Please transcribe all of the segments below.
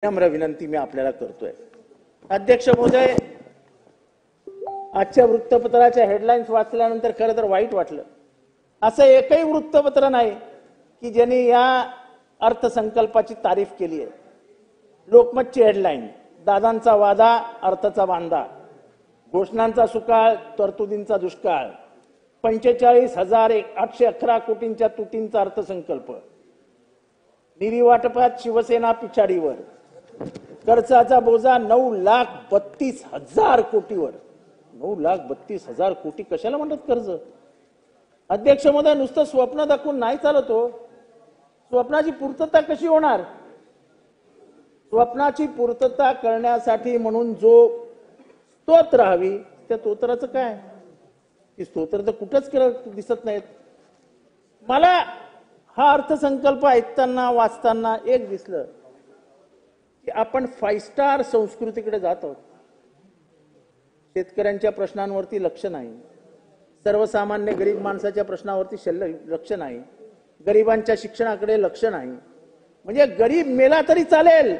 नम्र विनंती मी आपल्याला करतोय। अध्यक्ष महोदय, आजच्या वृत्तपत्राच्या हेडलाईन्स वाचल्यानंतर खरं तर वाईट वाटलं। असं एकही वृत्तपत्र नाही की ज्यांनी या अर्थसंकल्पाची तारीफ केली आहे। लोकमतची हेडलाईन, दादांचा वादा अर्थाचा बांधा, घोषणांचा सुकाळ तरतुदींचा दुष्काळ, 45,811 कोटींच्या तुटींचा अर्थसंकल्प, निधी वाटपात शिवसेना पिछाडीवर, खर्चाचा बोजा 9,32,000 कोटीवर। 9,32,000 कोटी कशाला म्हणतात कर्ज? अध्यक्ष महोदय, नुसतं स्वप्न दाखवून नाही चालत हो। स्वप्नाची पूर्तता कशी होणार? स्वप्नाची पूर्तता करण्यासाठी म्हणून जो स्तोत्र हवी, त्या स्तोत्राचं काय? ती स्तोत्र तर कुठंच दिसत नाहीत। मला हा अर्थसंकल्प ऐकताना वाचताना एक दिसलं की आपण 5 स्टार संस्कृतीकडे जात आहोत। शेतकऱ्यांच्या प्रश्नांवरती लक्ष नाही, सर्वसामान्य गरीब माणसाच्या प्रश्नावरती लक्ष नाही, गरिबांच्या शिक्षणाकडे लक्ष नाही। म्हणजे गरीब मेला तरी चालेल,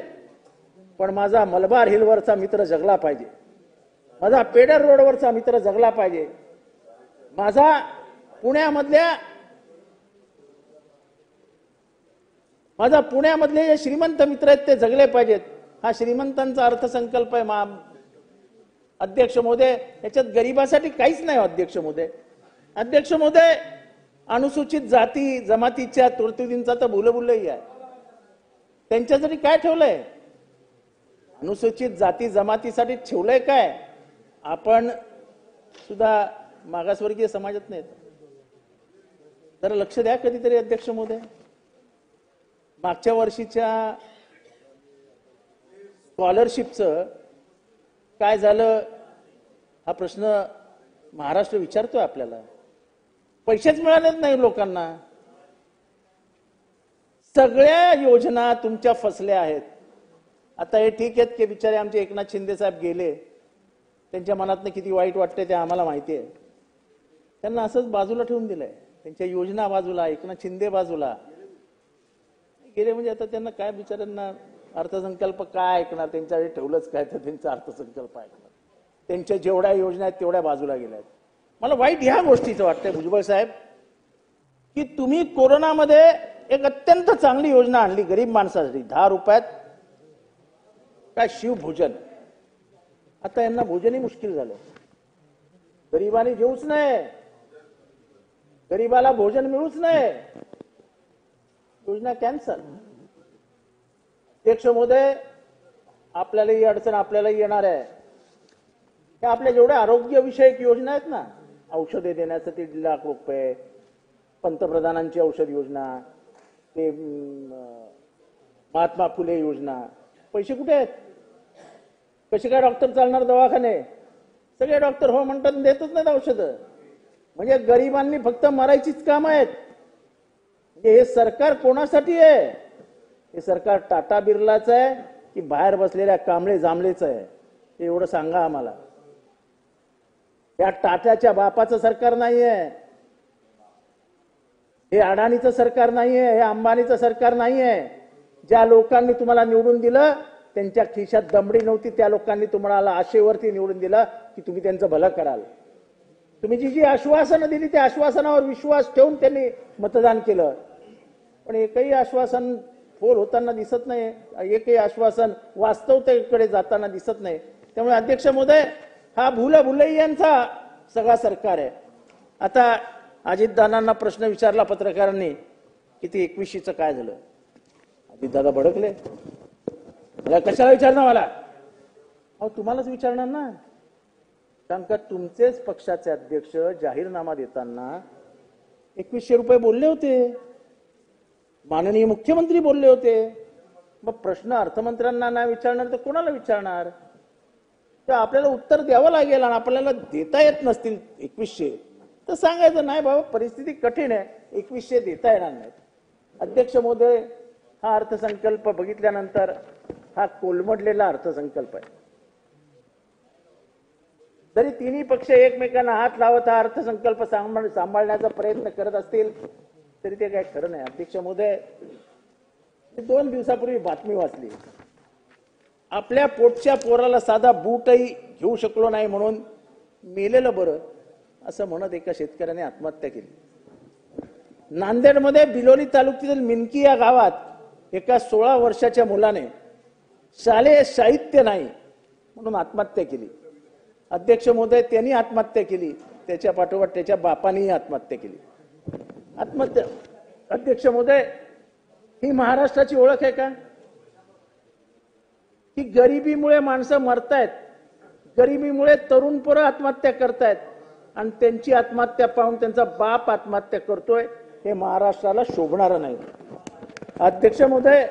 पण माझा मलबार हिलवरचा मित्र जगला पाहिजे, माझा पेडर रोडवरचा मित्र जगला पाहिजे, माझा पुण्यामधले जे श्रीमंत मित्र आहेत ते जगले पाहिजेत। हा श्रीमंतांचा अर्थसंकल्प आहे। अध्यक्ष महोदय, याच्यात गरिबासाठी काहीच नाही। अध्यक्ष महोदय, अनुसूचित जाती जमातीच्या तरतुदींचा तर बुलबुलही आहे। त्यांच्यासाठी काय ठेवलंय? अनुसूचित जाती जमातीसाठी ठेवलंय काय? आपण सुद्धा मागासवर्गीय समाजात नाहीत। जरा लक्ष द्या कधीतरी अध्यक्ष महोदय। मागच्या वर्षीच्या स्कॉलरशिपचं काय झालं हा प्रश्न महाराष्ट्र विचारतोय आपल्याला। पैसेच मिळालेच नाही लोकांना। सगळ्या योजना तुमच्या फसल्या आहेत। आता हे ठीक आहेत की बिचारे आमचे एकनाथ शिंदे साहेब गेले, त्यांच्या मनातनं किती वाईट वाटते ते आम्हाला माहिती आहे। त्यांना असंच बाजूला ठेवून दिलंय, त्यांच्या योजना बाजूला, एकनाथ शिंदे बाजूला गेले। म्हणजे आता त्यांना काय बिचाऱ्यांना अर्थसंकल्प काय ऐकणार? त्यांच्याकडे ठेवलंच काय तर त्यांचा अर्थसंकल्प ऐकणार? त्यांच्या जेवढ्या योजना आहेत तेवढ्या बाजूला गेल्यात। मला वाईट ह्या गोष्टीचं वाटतंय भुजबळ साहेब की तुम्ही कोरोनामध्ये एक अत्यंत चांगली योजना आणली गरीब माणसासाठी, 10 रुपयात काय शिवभोजन। आता यांना भोजनही मुश्किल झालं, गरिबांनी जेवूच नाही, गरीबाला भोजन मिळूच नाही, योजना कॅन्सल। अध्यक्ष महोदय, आपल्यालाही अडचण आपल्यालाही येणार आहे। हे आपल्या जेवढ्या आरोग्यविषयक योजना आहेत ना, औषधे देण्यासाठी 1.5 लाख रुपये, पंतप्रधानांची औषध योजना, ते महात्मा फुले योजना, पैसे कुठे आहेत? कसे काय डॉक्टर चालणार दवाखाने? सगळे डॉक्टर हो म्हणतात, देतच नाहीत औषधं। म्हणजे गरिबांनी फक्त मरायचीच काम आहेत। म्हणजे हे सरकार कोणासाठी आहे? हे सरकार टाटा बिर्लाचं आहे की बाहेर बसलेल्या कांबळे जांभळेचं आहे? हे एवढं सांगा आम्हाला। या टाटाच्या बापाचं सरकार नाहीये, हे अडाणीचं सरकार नाहीये, हे अंबानीचं सरकार नाहीये। ज्या लोकांनी तुम्हाला निवडून दिलं त्यांच्या खिशात दमडी नव्हती, त्या लोकांनी तुम्हाला आशेवरती निवडून दिलं की तुम्ही त्यांचं भलं कराल। तुम्ही जी आश्वासनं दिली त्या आश्वासनावर विश्वास ठेवून त्यांनी मतदान केलं, पण एकही आश्वासन फोल होताना दिसत नाही, एकही आश्वासन वास्तवतेकडे जाताना दिसत नाही। त्यामुळे अध्यक्ष महोदय, हा भुलभुलैयांचा सगळा सरकार आहे। आता अजितदादांना प्रश्न विचारला पत्रकारांनी की ते 21शीचं काय झालं? अजितदादा भडकले, मला कशाला विचारणार? मला अहो तुम्हालाच विचारणार ना, कारण का तुमचेच पक्षाचे अध्यक्ष जाहीरनामा देताना 2100 रुपये बोलले होते, माननीय मुख्यमंत्री बोलले होते। मग प्रश्न अर्थमंत्र्यांना नाही विचारणार तर कोणाला विचारणार? तर आपल्याला उत्तर द्यावं लागेल, आणि आपल्याला देता येत नसतील 2100 तर सांगायचं नाही बाबा परिस्थिती कठीण आहे, 2100 देता येणार नाही। अध्यक्ष महोदय, हा अर्थसंकल्प बघितल्यानंतर हा कोलमडलेला अर्थसंकल्प आहे। जरी तिन्ही पक्ष एकमेकांना हात लावत हा अर्थसंकल्प सांभाळण्याचा प्रयत्न करत असतील तरी ते काय खरं नाही। अध्यक्ष महोदय, 2 दिवसापूर्वी बातमी वाचली आपल्या पोटच्या पोराला साधा बूटही घेऊ शकलो नाही म्हणून मेलेलं बरं असं म्हणत एका शेतकऱ्याने आत्महत्या केली। नांदेडमध्ये बिलोली तालुक्यातील मिनकी या गावात एका 16 वर्षाच्या मुलाने शालेय साहित्य नाही म्हणून आत्महत्या केली। अध्यक्ष महोदय, त्यांनी आत्महत्या केली, त्याच्या पाठोपाठ त्याच्या बापानेही आत्महत्या केली। आत्महत्या, अध्यक्ष महोदय, ही महाराष्ट्राची ओळख आहे का? ही गरिबीमुळे माणसं मरतायत, गरिबीमुळे तरुण पोरं आत्महत्या करतायत आणि त्यांची आत्महत्या पाहून त्यांचा बाप आत्महत्या करतोय, हे महाराष्ट्राला शोभणारं नाही। अध्यक्ष महोदय,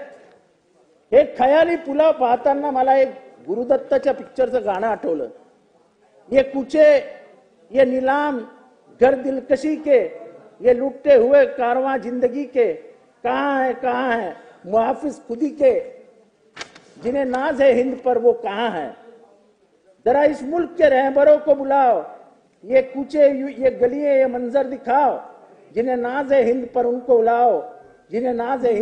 हे खयाली पुलाव पाहताना मला एक गुरुदत्ताच्या पिक्चरचं गाणं आठवलं। ये कुचे, ये नीलाम घर दिलकशी के, ये लुटते हुए कारवां जिंदगी के, कहाँ है मुहाफिज खुदी के, जिन्हें नाज है हिंद पर वो कहाँ है, जरा इस मुल्क के रहबरों को बुलाओ, ये कूचे ये गलियां ये मंजर दिखाओ, जिन्हें नाज है हिंद पर उनको बुलाओ, जिन्हें नाज है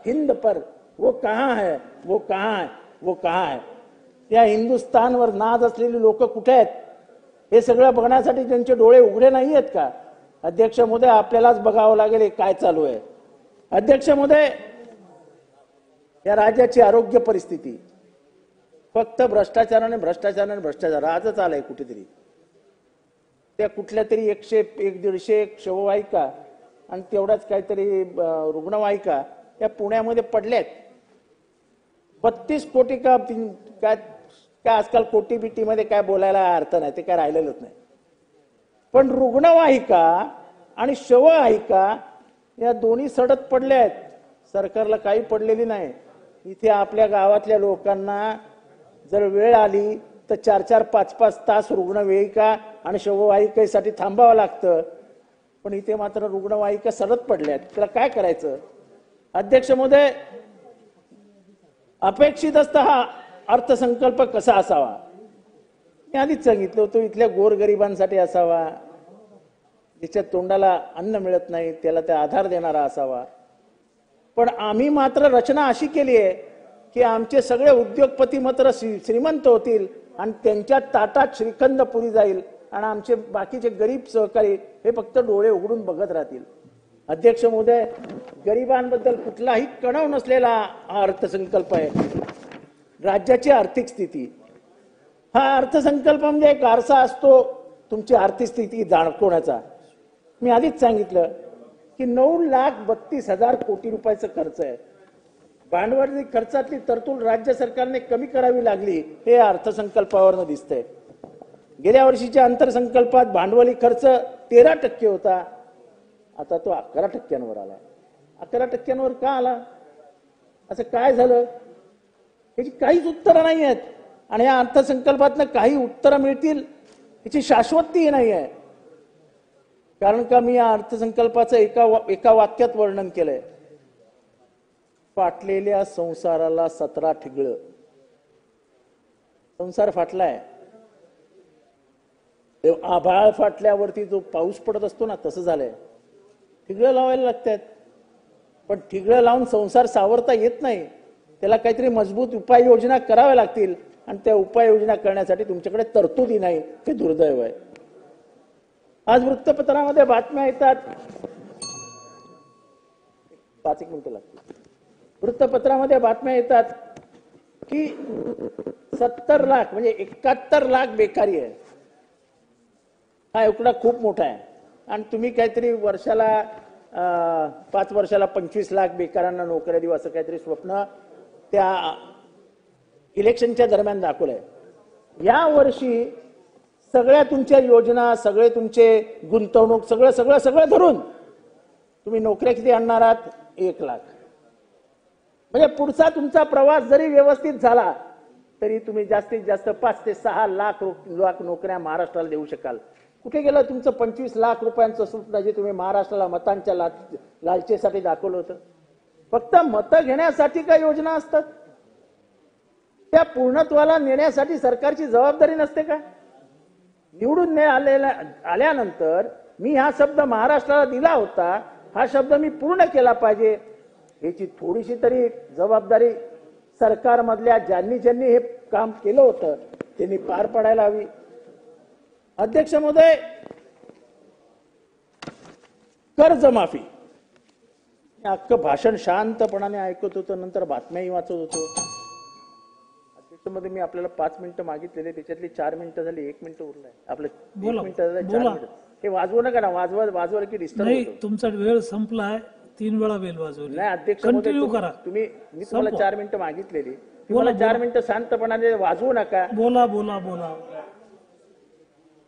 हिंद पर वो कहाँ है, वो कहाँ है, वो कहाँ है। या हिंदुस्थानवर नाज असलेली लोक कुठे आहेत हे सगळं बघण्यासाठी त्यांचे डोळे उघडे नाही आहेत का? अध्यक्ष महोदय, आपल्यालाच बघावं लागेल हे काय चालू आहे। अध्यक्ष महोदय, या राज्याची आरोग्य परिस्थिती फक्त भ्रष्टाचार आजच आलाय कुठेतरी। त्या कुठल्या तरी 100-150 शववाहिका आणि तेवढाच काहीतरी रुग्णवाहिका या पुण्यामध्ये पडल्यात। 32 कोटी का काय आजकाल कोटी बिटी मध्ये काय बोलायला अर्थ नाही, ते काय राहिलेलंच नाही। पण रुग्णवाहिका आणि शववाहिका या दोन्ही सडत पडल्या आहेत, सरकारला काही पडलेली नाही। इथे आपल्या गावातल्या लोकांना जर वेळ आली तर 4-4, 5-5 तास रुग्णवाहिका आणि शववाहिकेसाठी थांबावं लागतं, पण इथे मात्र रुग्णवाहिका सडत पडल्यात, त्याला काय करायचं? अध्यक्ष महोदय, अपेक्षित असता हा अर्थसंकल्प कसा असावा? मी आधीच सांगितलं होतं, इथल्या गोरगरिबांसाठी असावा, ज्याच्या तोंडाला अन्न मिळत नाही त्याला त्या आधार देणारा असावा। पण आम्ही मात्र रचना अशी केली आहे की आमचे सगळे उद्योगपती मात्र श्रीमंत होतील आणि त्यांच्या ताटात श्रीखंड पुरी जाईल आणि आमचे बाकीचे गरीब सहकारी हे फक्त डोळे उघडून बघत राहतील। अध्यक्ष महोदय, गरिबांबद्दल कुठलाही कणव नसलेला हा अर्थसंकल्प आहे। राज्याची आर्थिक स्थिती, हा अर्थसंकल्प म्हणजे एक आरसा असतो तुमची आर्थिक स्थिती दाखवण्याचा। मी आधीच सांगितलं की 9,32,000 कोटी रुपयाचा खर्च आहे। भांडवली खर्चातली तरतूद राज्य सरकारने कमी करावी लागली हे अर्थसंकल्पावरनं दिसतंय। गेल्या वर्षीच्या अर्थसंकल्पात भांडवली खर्च 13% होता, आता तो 11%वर आला। 11%वर का आला? असं काय झालं? याची काहीच उत्तरं नाही आहेत आणि या अर्थसंकल्पातनं काही उत्तरं मिळतील याची शाश्वती नाही आहे। कारण का मी या अर्थसंकल्पाचं एका वाक्यात वर्णन केलंय, फाटलेल्या संसाराला 17 ठिगळं। संसार फाटलाय, आभाळ फाटल्यावरती जो पाऊस पडत असतो ना, तसं झालंय। ठिगळं लावायला लागतात, पण ठिगळं लावून संसार सावरता येत नाही, त्याला काहीतरी मजबूत उपाययोजना कराव्या लागतील आणि त्या उपाययोजना करण्यासाठी तुमच्याकडे तरतुदी नाही, हे दुर्दैव आहे। आज वृत्तपत्रामध्ये बातम्या येतात, 5 मिनिटं लागतील, वृत्तपत्रामध्ये बातम्या येतात की 70 लाख म्हणजे 71 लाख बेकारी आहे। हा एवढा खूप मोठा आहे आणि तुम्ही काहीतरी वर्षाला 5 वर्षाला 25 लाख बेकारांना नोकऱ्या देऊ असं काहीतरी स्वप्न त्या इलेक्शनच्या दरम्यान दाखवलंय। या वर्षी सगळ्या तुमच्या योजना, सगळे तुमचे गुंतवणूक, सगळं धरून तुम्ही नोकऱ्या किती आणणार आहात? 1 लाख। म्हणजे पुढचा तुमचा प्रवास जरी व्यवस्थित झाला तरी तुम्ही जास्तीत जास्त 5 ते 6 लाख नोकऱ्या महाराष्ट्राला देऊ शकाल। कुठे गेलं तुमचं 25 लाख रुपयांचं स्वप्न जे तुम्ही महाराष्ट्राला मतांच्या लालचेसाठी दाखवलं होतं? फक्त मतं घेण्यासाठी काय योजना असतात? त्या पूर्णत्वाला नेण्यासाठी सरकारची जबाबदारी नसते का? निवडून आल्यानंतर मी हा शब्द महाराष्ट्राला दिला होता, हा शब्द मी पूर्ण केला पाहिजे, याची थोडीशी तरी जबाबदारी सरकारमधल्या ज्यांनी ज्यांनी हे काम केलं होतं त्यांनी पार पाडायला हवी. अध्यक्ष महोदय, कर्जमाफी अख्खं भाषण शांतपणाने ऐकत होतो, नंतर बातम्याही वाचत होतो. अध्यक्ष महोदय, मी आपल्याला 5 मिनिटं मागितलेले, त्याच्यातली 4 मिनिटं झाली, 1 मिनिटं उरलाय आपलं. 1 मिनिटं झालं, 4 मिनिटं. हे वाजवू नका ना, वाजवलं की डिस्टर्ब नाही. तुमचा वेळ संपलाय. 3 वेळा बेल वाजवली. नाही अध्यक्ष महोदय, कंटिन्यू करा. मी तुम्हाला 4 मिनिटं मागितलेली, तुम्हाला 4 मिनिटं शांतपणाने वाजवू नका. बोला बोला बोला.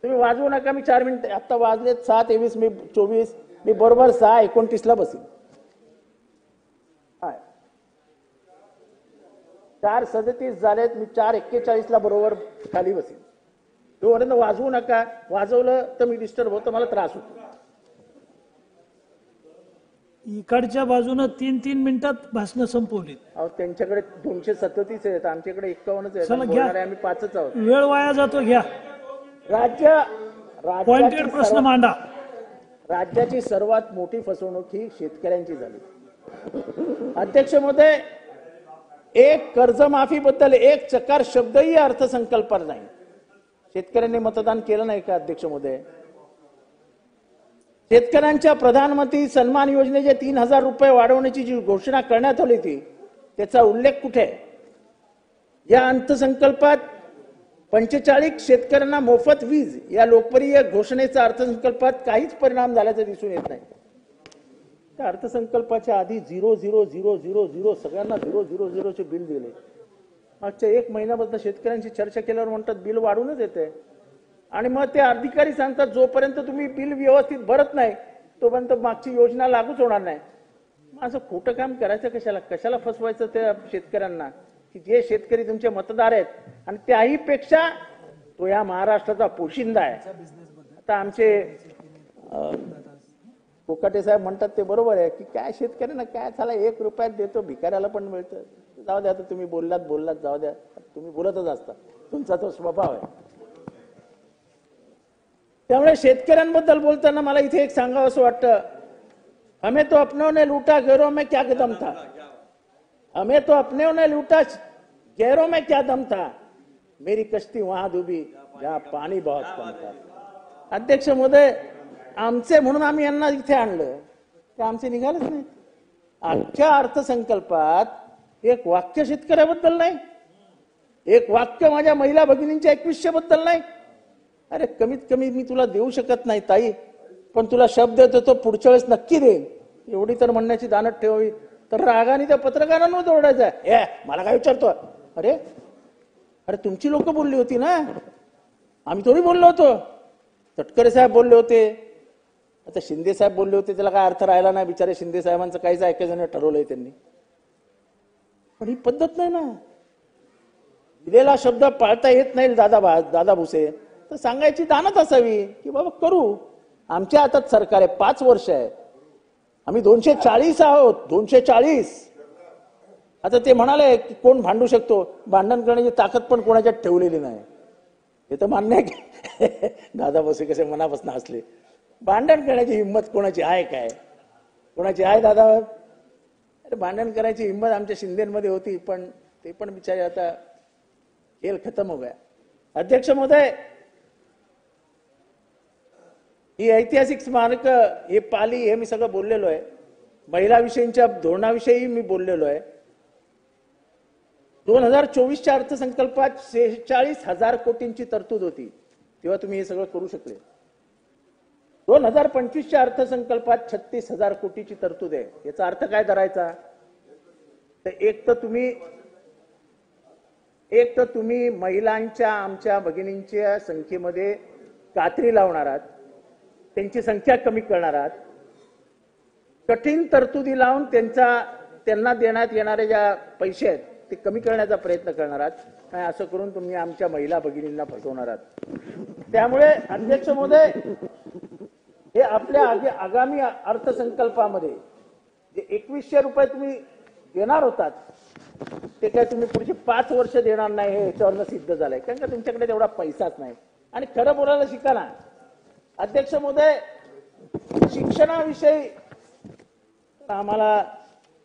तुम्ही वाजवू नका. मी 4 मिनिटं, आता वाजले 7:23, मी 24, मी बरोबर 6:29 बसीन. 4:37 झालेत, मी 4:41 बरोबर खाली बसीन. तोपर्यंत वाजवू नका. वाजवलं तर मी डिस्टर्ब होतं, मला त्रास होतो. इकडच्या बाजूनं 3-3 मिनिटात भाषण संपवली. अहो, त्यांच्याकडे 237 आहेत, आमच्याकडे 51 आहेत. चला घ्या. आम्ही 5च आहोत. वेळ वाया जातो. घ्या. पॉइंटेड प्रश्न मांडा. राज्याची सर्वात मोठी फसवणूक ही शेतकऱ्यांची झाली. अध्यक्ष महोदय, एक कर्जमाफी बद्दल एक चकार शब्दही अर्थसंकल्पात नाही. शेतकऱ्यांनी मतदान केलं नाही का अध्यक्ष महोदय? शेतकऱ्यांच्या प्रधानमंत्री सन्मान योजनेचे 3,000 रुपये वाढवण्याची जी घोषणा करण्यात आली होती त्याचा उल्लेख कुठे आहे? या अर्थसंकल्पात 45 शेतकऱ्यांना मोफत वीज या लोकप्रिय घोषणेचा अर्थसंकल्पात काहीच परिणाम झाल्याचं दिसून येत नाही. त्या अर्थसंकल्पाच्या आधी 0,0,0,0,0 सगळ्यांना 0,0,0,0 बिल दिले. मागच्या 1 महिन्यापासून शेतकऱ्यांची चर्चा केल्यावर म्हणतात बिल वाढूनच येते. आणि मग ते अधिकारी सांगतात जोपर्यंत तुम्ही बिल व्यवस्थित भरत नाही तोपर्यंत मागची योजना लागूच होणार नाही. असं खोटं काम करायचं कशाला फसवायचं त्या शेतकऱ्यांना, की जे शेतकरी तुमचे मतदार आहेत आणि त्याही पेक्षा तो या महाराष्ट्राचा पोशिंदा आहे. आता आमचे कोकाटे साहेब म्हणतात ते बरोबर आहे की काय शेतकऱ्यांना काय झाला 1 रुपयात देतो, भिकाऱ्याला पण मिळतं. जाऊ द्या, आता तुम्ही बोललात जाऊ द्या, तुम्ही बोलतच असता, तुमचा तो स्वभाव आहे. त्यामुळे शेतकऱ्यांबद्दल बोलताना मला इथे एक सांगावं असं वाटतं, हमें तो अपनों ने लूटा गैरों में क्या दम था. हमें तो अपनों ने लूटा गैरों में क्या दम था, मेरी कश्ती वहां डूबी जहां पाणी बहुत कम था. अध्यक्ष महोदय, आमचे म्हणून आम्ही यांना इथे आणलं, ते आमचे निघालेच नाही. अख्ख्या अर्थसंकल्पात एक वाक्य शेतकऱ्याबद्दल नाही, एक वाक्य माझ्या महिला भगिनींच्या 2100 बद्दल नाही. अरे कमीत कमी मी तुला देऊ शकत नाही ताई, पण तुला शब्द देतो तो पुढच्या वेळेस नक्की देईन, एवढी तर म्हणण्याची दानत ठेवावी. तर रागाने त्या पत्रकारांवर दौडायचं, मला काय विचारतो. अरे तुमची लोक बोलली होती ना, आम्ही थोडी बोललो होतो. तटकरे साहेब बोलले होते, आता शिंदे साहेब बोलले होते, त्याला काय अर्थ राहिला नाही. बिचारे शिंदे साहेबांचं काहीच ऐकायचं नाही ठरवलंय त्यांनी. पण ही पद्धत नाही ना, दिलेला शब्द पाळता येत नाही दादा भुसे, तर सांगायची दानत असावी की बाबा करू. आमच्या हातात सरकार आहे, 5 वर्ष आहे, आम्ही 240 आहोत, 240. आता ते म्हणाले की कोण भांडू शकतो, भांडण करण्याची ताकद पण कोणाच्यात ठेवलेली नाही. हे तर मान्य आहे की दादा भुसे कसे मनापासून हसले. भांडण करण्याची हिंमत कोणाची आहे काय? कोणाची आहे दादा? अरे भांडण करायची हिंमत आमच्या शिंदेमध्ये होती, पण ते पण बिचारे आता खेळ खतम हो गया. अध्यक्ष महोदय, ही ऐतिहासिक स्मारक, हे पाली, हे मी सगळं बोललेलो आहे. महिलाविषयीच्या धोरणाविषयी मी बोललेलो आहे. 2024च्या अर्थसंकल्पात 46,000 कोटींची तरतूद होती, तेव्हा तुम्ही हे सगळं करू शकले. 2025च्या अर्थसंकल्पात 36,000 कोटीची तरतूद आहे. याचा अर्थ काय धरायचा? तर एक तर तुम्ही महिलांच्या, आमच्या भगिनींच्या संख्येमध्ये कात्री लावणार आहात, त्यांची संख्या कमी करणार आहात, कठीण तरतुदी लावून त्यांना देण्यात येणारे ज्या पैसे आहेत ते कमी करण्याचा प्रयत्न करणार आहात. नाही, असं करून तुम्ही आमच्या महिला भगिनींना फसवणार आहात. त्यामुळे अध्यक्ष महोदय, हे आपल्या आगामी अर्थसंकल्पामध्ये जे 2100 रुपये तुम्ही देणार होतात ते काय तुम्ही पुढची 5 वर्ष देणार नाही, हे याच्यावरनं सिद्ध झालंय. कारण का तुमच्याकडे तेवढा पैसाच नाही. आणि खरं बोलायला शिका ना. अध्यक्ष महोदय, शिक्षणाविषयी आम्हाला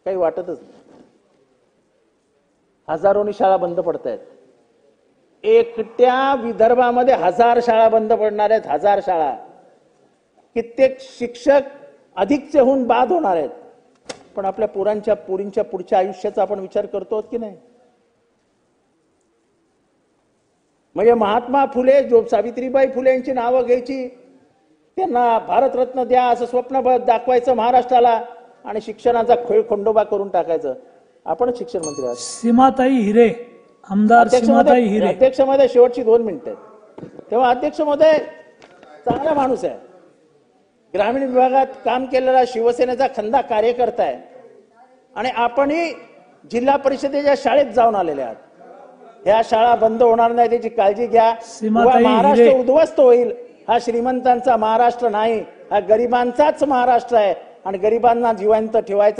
काही वाटतच नाही. हजारोनी शाळा बंद पडत आहेत. एकट्या विदर्भामध्ये 1000 शाळा बंद पडणार आहेत. 1000 शाळा. कित्येक शिक्षक अधिकचे होऊन बाद होणार आहेत. पण आपल्या पोरींच्या पुढच्या आयुष्याचा आपण विचार करतो की नाही? म्हणजे महात्मा फुले, जो सावित्रीबाई फुले यांची नावं घ्यायची, त्यांना भारतरत्न द्या असं स्वप्न दाखवायचं महाराष्ट्राला आणि शिक्षणाचा खेळ खंडोबा करून टाकायचं. आपण शिक्षण मंत्री आहात. सीमाताई हिरे, आमदार सीमाताई हिरे. अध्यक्ष महोदय, शेवटची 2 मिनिटं आहेत. तेव्हा अध्यक्ष महोदय चांगला माणूस आहे, ग्रामीण विभागात काम केलेला शिवसेनेचा खंदा कार्यकर्ता आहे आणि आपणही जिल्हा परिषदेच्या शाळेत जाऊन आलेले आहात. ह्या शाळा बंद होणार नाही त्याची काळजी घ्या. महाराष्ट्र उद्ध्वस्त होईल. हा श्रीमंतांचा महाराष्ट्र नाही, हा गरिबांचाच महाराष्ट्र आहे आणि गरिबांना जिवंत ठेवायचा